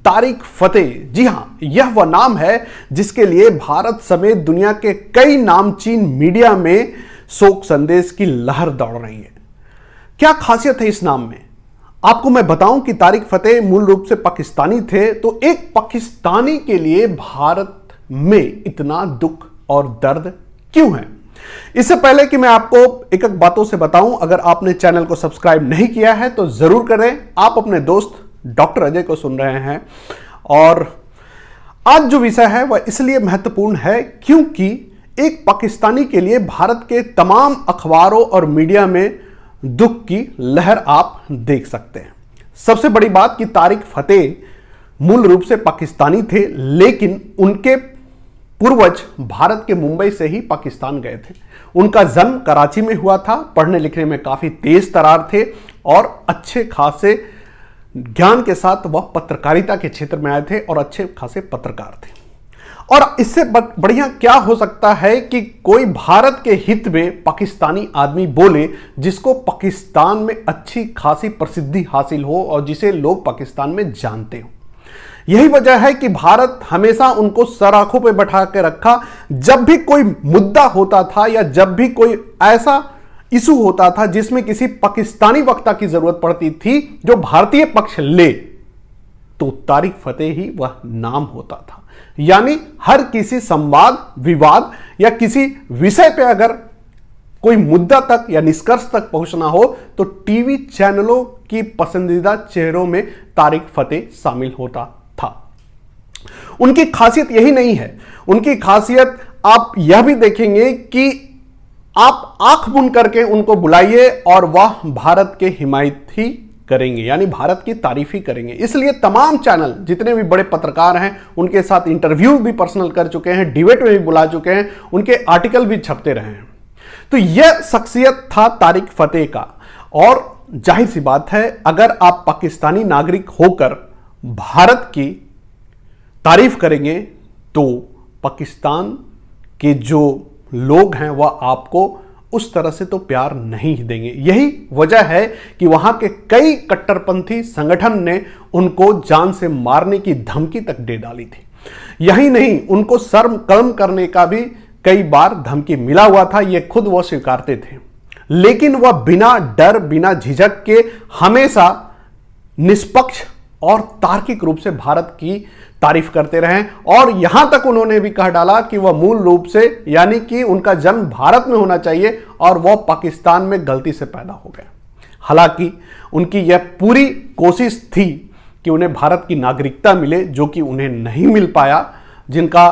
तारिक फतेह, जी हां, यह वह नाम है जिसके लिए भारत समेत दुनिया के कई नामचीन मीडिया में शोक संदेश की लहर दौड़ रही है। क्या खासियत है इस नाम में? आपको मैं बताऊं कि तारिक फतेह मूल रूप से पाकिस्तानी थे, तो एक पाकिस्तानी के लिए भारत में इतना दुख और दर्द क्यों है? इससे पहले कि मैं आपको एक एक बातों से बताऊं, अगर आपने चैनल को सब्सक्राइब नहीं किया है तो जरूर करें। आप अपने दोस्त डॉक्टर अजय को सुन रहे हैं और आज जो विषय है वह इसलिए महत्वपूर्ण है क्योंकि एक पाकिस्तानी के लिए भारत के तमाम अखबारों और मीडिया में दुख की लहर आप देख सकते हैं। सबसे बड़ी बात कि तारिक फतेह मूल रूप से पाकिस्तानी थे, लेकिन उनके पूर्वज भारत के मुंबई से ही पाकिस्तान गए थे। उनका जन्म कराची में हुआ था। पढ़ने लिखने में काफी तेज तरार थे और अच्छे खासे ज्ञान के साथ वह पत्रकारिता के क्षेत्र में आए थे और अच्छे खासे पत्रकार थे। और इससे बढ़िया क्या हो सकता है कि कोई भारत के हित में पाकिस्तानी आदमी बोले जिसको पाकिस्तान में अच्छी खासी प्रसिद्धि हासिल हो और जिसे लोग पाकिस्तान में जानते हो। यही वजह है कि भारत हमेशा उनको सर आंखों पे बैठा के रखा। जब भी कोई मुद्दा होता था या जब भी कोई ऐसा इशू होता था जिसमें किसी पाकिस्तानी वक्ता की जरूरत पड़ती थी जो भारतीय पक्ष ले, तो तारिक फतेह ही वह नाम होता था। यानी हर किसी संवाद, विवाद या किसी विषय पे अगर कोई मुद्दा तक या निष्कर्ष तक पहुंचना हो तो टीवी चैनलों की पसंदीदा चेहरों में तारिक फतेह शामिल होता था। उनकी खासियत यही नहीं है, उनकी खासियत आप यह भी देखेंगे कि आप आंख बंद करके उनको बुलाइए और वह भारत के हिमायत ही करेंगे, यानी भारत की तारीफ ही करेंगे। इसलिए तमाम चैनल, जितने भी बड़े पत्रकार हैं, उनके साथ इंटरव्यू भी पर्सनल कर चुके हैं, डिबेट में भी बुला चुके हैं, उनके आर्टिकल भी छपते रहे हैं। तो यह शख्सियत था तारिक फतेह का। और जाहिर सी बात है, अगर आप पाकिस्तानी नागरिक होकर भारत की तारीफ करेंगे तो पाकिस्तान के जो लोग हैं वह आपको उस तरह से तो प्यार नहीं देंगे। यही वजह है कि वहां के कई कट्टरपंथी संगठन ने उनको जान से मारने की धमकी तक दे डाली थी। यही नहीं, उनको शर्म कम करने का भी कई बार धमकी मिला हुआ था, यह खुद वो स्वीकारते थे। लेकिन वह बिना डर, बिना झिझक के हमेशा निष्पक्ष और तार्किक रूप से भारत की तारीफ करते रहे। और यहां तक उन्होंने भी कह डाला कि वह मूल रूप से, यानी कि उनका जन्म भारत में होना चाहिए और वह पाकिस्तान में गलती से पैदा हो गया। हालांकि उनकी यह पूरी कोशिश थी कि उन्हें भारत की नागरिकता मिले, जो कि उन्हें नहीं मिल पाया, जिनका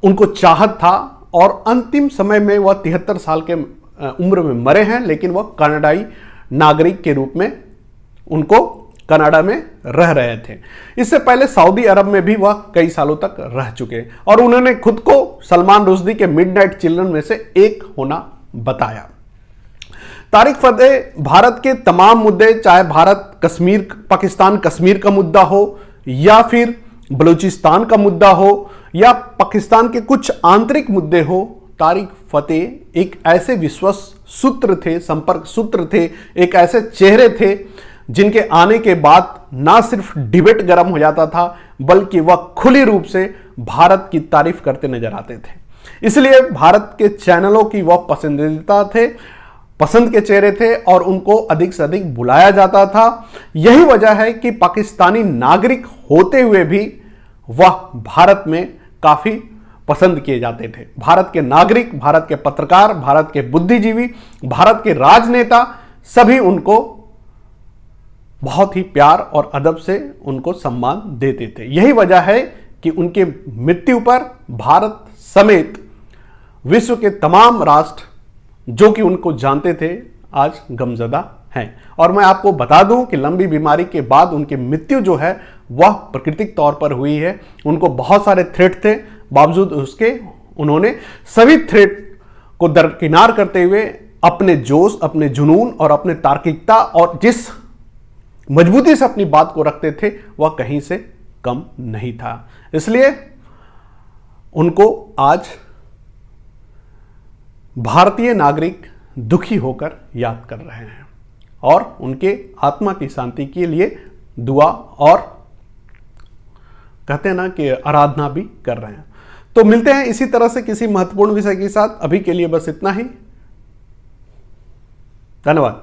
उनको चाहत था। और अंतिम समय में वह 73 साल के उम्र में मरे हैं, लेकिन वह कनाडाई नागरिक के रूप में उनको कनाडा में रह रहे थे। इससे पहले सऊदी अरब में भी वह कई सालों तक रह चुके और उन्होंने खुद को सलमान रुश्दी के मिडनाइट चिल्ड्रन में से एक होना बताया। तारिक फतेह भारत के तमाम मुद्दे, चाहे भारत कश्मीर, पाकिस्तान कश्मीर का मुद्दा हो या फिर बलूचिस्तान का मुद्दा हो या पाकिस्तान के कुछ आंतरिक मुद्दे हो, तारिक फतेह एक ऐसे विश्वास सूत्र थे, संपर्क सूत्र थे, एक ऐसे चेहरे थे जिनके आने के बाद ना सिर्फ डिबेट गर्म हो जाता था, बल्कि वह खुली रूप से भारत की तारीफ करते नजर आते थे। इसलिए भारत के चैनलों की वह पसंदीदा थे, पसंद के चेहरे थे और उनको अधिक से अधिक बुलाया जाता था। यही वजह है कि पाकिस्तानी नागरिक होते हुए भी वह भारत में काफी पसंद किए जाते थे। भारत के नागरिक, भारत के पत्रकार, भारत के बुद्धिजीवी, भारत के राजनेता सभी उनको बहुत ही प्यार और अदब से उनको सम्मान देते थे। यही वजह है कि उनके मृत्यु पर भारत समेत विश्व के तमाम राष्ट्र जो कि उनको जानते थे आज गमजदा हैं। और मैं आपको बता दूं कि लंबी बीमारी के बाद उनकी मृत्यु जो है वह प्राकृतिक तौर पर हुई है। उनको बहुत सारे थ्रेट थे, बावजूद उसके उन्होंने सभी थ्रेट को दरकिनार करते हुए अपने जोश, अपने जुनून और अपने तार्किकता और जिस मजबूती से अपनी बात को रखते थे वह कहीं से कम नहीं था। इसलिए उनको आज भारतीय नागरिक दुखी होकर याद कर रहे हैं और उनके आत्मा की शांति के लिए दुआ और कहते हैं ना कि आराधना भी कर रहे हैं। तो मिलते हैं इसी तरह से किसी महत्वपूर्ण विषय के साथ। अभी के लिए बस इतना ही। धन्यवाद।